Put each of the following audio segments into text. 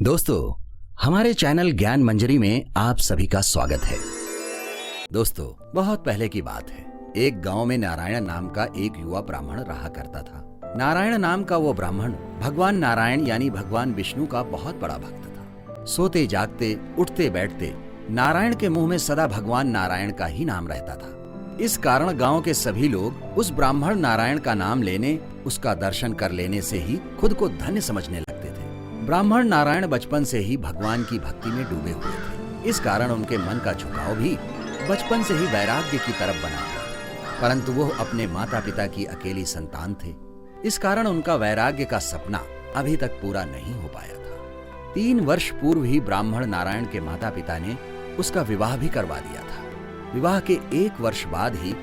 दोस्तों, हमारे चैनल ज्ञान मंजरी में आप सभी का स्वागत है। दोस्तों, बहुत पहले की बात है। एक गांव में नारायण नाम का एक युवा ब्राह्मण रहा करता था। नारायण नाम का वो ब्राह्मण भगवान नारायण यानी भगवान विष्णु का बहुत बड़ा भक्त था। सोते जागते, उठते बैठते नारायण के मुंह में सदा भगवान नारायण का ही नाम रहता था। इस कारण गांव के सभी लोग उस ब्राह्मण नारायण का नाम लेने, उसका दर्शन कर लेने से ही खुद को धन्य समझने लगते थे। ब्राह्मण नारायण बचपन से ही भगवान की भक्ति में डूबे हुए थे। इस कारण उनके मन का झुकाव भी बचपन से ही वैराग्य की तरफ बना था। परंतु वो अपने माता पिता की अकेली संतान थे। इस कारण उनका वैराग्य का सपना अभी तक पूरा नहीं हो पाया था। 3 वर्ष पूर्व ही ब्राह्मण नारायण के माता पिता ने उसका विवाह भी करवा दिया था। विवाह के 1 वर्ष बाद ही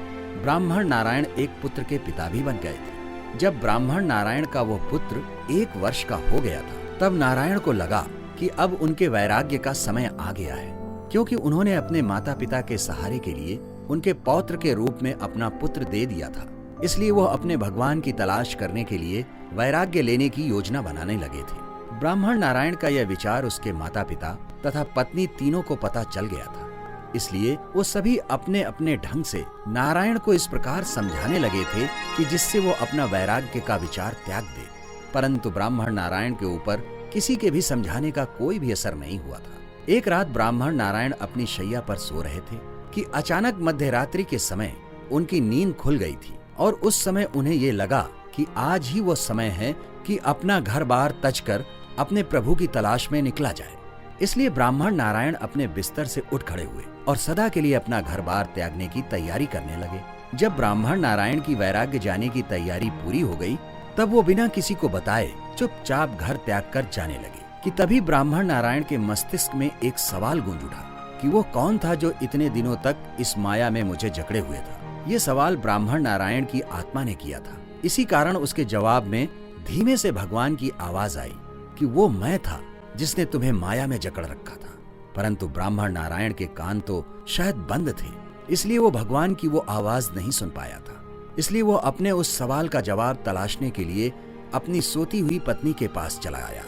ब्राह्मण नारायण एक पुत्र के पिता भी बन गए थे। जब ब्राह्मण नारायण का वो पुत्र 1 वर्ष का हो गया था, तब नारायण को लगा कि अब उनके वैराग्य का समय आ गया है, क्योंकि उन्होंने अपने माता पिता के सहारे के लिए उनके पौत्र के रूप में अपना पुत्र दे दिया था। इसलिए वो अपने भगवान की तलाश करने के लिए वैराग्य लेने की योजना बनाने लगे थे। ब्राह्मण नारायण का यह विचार उसके माता पिता तथा पत्नी तीनों को पता चल गया था। इसलिए वो सभी अपने अपने ढंग से नारायण को इस प्रकार समझाने लगे थे कि जिससे वो अपना वैराग्य का विचार त्याग दे। परंतु ब्राह्मण नारायण के ऊपर किसी के भी समझाने का कोई भी असर नहीं हुआ था। एक रात ब्राह्मण नारायण अपनी शैया पर सो रहे थे कि अचानक मध्यरात्रि के समय उनकी नींद खुल गई थी और उस समय उन्हें ये लगा कि आज ही वो समय है कि अपना घर बार तज कर अपने प्रभु की तलाश में निकला जाए। इसलिए ब्राह्मण नारायण अपने बिस्तर से उठ खड़े हुए और सदा के लिए अपना घर बार त्यागने की तैयारी करने लगे। जब ब्राह्मण नारायण की वैराग्य जाने की तैयारी पूरी हो गई, तब वो बिना किसी को बताए चुपचाप घर त्याग कर जाने लगे कि तभी ब्राह्मण नारायण के मस्तिष्क में एक सवाल गूंज उठा कि वो कौन था जो इतने दिनों तक इस माया में मुझे जकड़े हुए था। ये सवाल ब्राह्मण नारायण की आत्मा ने किया था। इसी कारण उसके जवाब में धीमे से भगवान की आवाज आई कि वो मैं था जिसने तुम्हें माया में जकड़ रखा था। परंतु ब्राह्मण नारायण के कान तो शायद बंद थे, इसलिए वो भगवान की वो आवाज नहीं सुन पाया था। इसलिए वो अपने उस सवाल का जवाब तलाशने के लिए अपनी सोती हुई पत्नी के पास चला आया।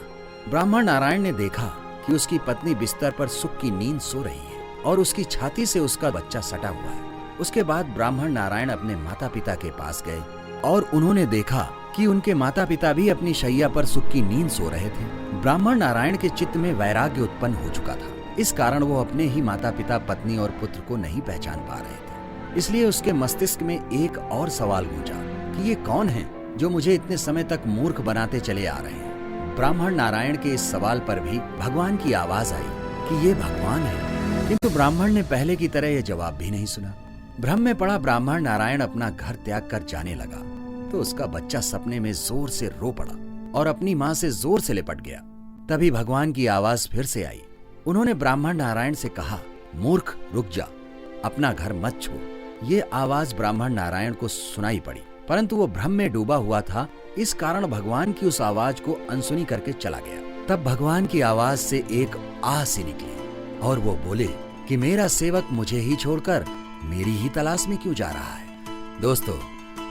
ब्राह्मण नारायण ने देखा कि उसकी पत्नी बिस्तर पर सुख की नींद सो रही है और उसकी छाती से उसका बच्चा सटा हुआ है। उसके बाद ब्राह्मण नारायण अपने माता पिता के पास गए और उन्होंने देखा कि उनके माता पिता भी अपनी शैया पर सुख की नींद सो रहे थे। ब्राह्मण नारायण के चित्त में वैराग्य उत्पन्न हो चुका था। इस कारण वो अपने ही माता पिता, पत्नी और पुत्र को नहीं पहचान पा रहे थे। इसलिए उसके मस्तिष्क में एक और सवाल गूंजा कि ये कौन है जो मुझे इतने समय तक मूर्ख बनाते चले आ रहे हैं। ब्राह्मण नारायण के इस सवाल पर भी भगवान की आवाज आई कि ये भगवान है, किंतु ब्राह्मण ने पहले की तरह यह जवाब भी नहीं सुना। भ्रम में पड़ा ब्राह्मण नारायण अपना घर त्याग कर जाने लगा तो उसका बच्चा सपने में जोर से रो पड़ा और अपनी माँ से जोर से लिपट गया। तभी भगवान की आवाज फिर से आई। उन्होंने ब्राह्मण नारायण से कहा, मूर्ख रुक जा, अपना घर मत छोड़। ये आवाज ब्राह्मण नारायण को सुनाई पड़ी, परंतु वो भ्रम में डूबा हुआ था। इस कारण भगवान की उस आवाज को अनसुनी करके चला गया। तब भगवान की आवाज से एक आह सी निकली और वो बोले कि मेरा सेवक मुझे ही छोड़कर मेरी ही तलाश में क्यों जा रहा है। दोस्तों,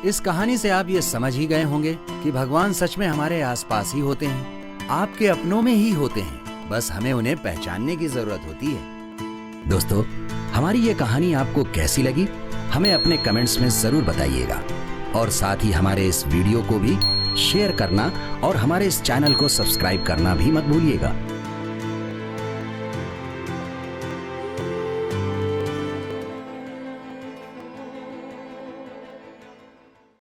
इस कहानी से आप ये समझ ही गए होंगे कि भगवान सच में हमारे आसपास ही होते हैं, आपके अपनों में ही होते हैं, बस हमें उन्हें पहचानने की जरूरत होती है। दोस्तों, हमारी ये कहानी आपको कैसी लगी हमें अपने कमेंट्स में जरूर बताइएगा और साथ ही हमारे इस वीडियो को भी शेयर करना और हमारे इस चैनल को सब्सक्राइब करना भी मत भूलिएगा।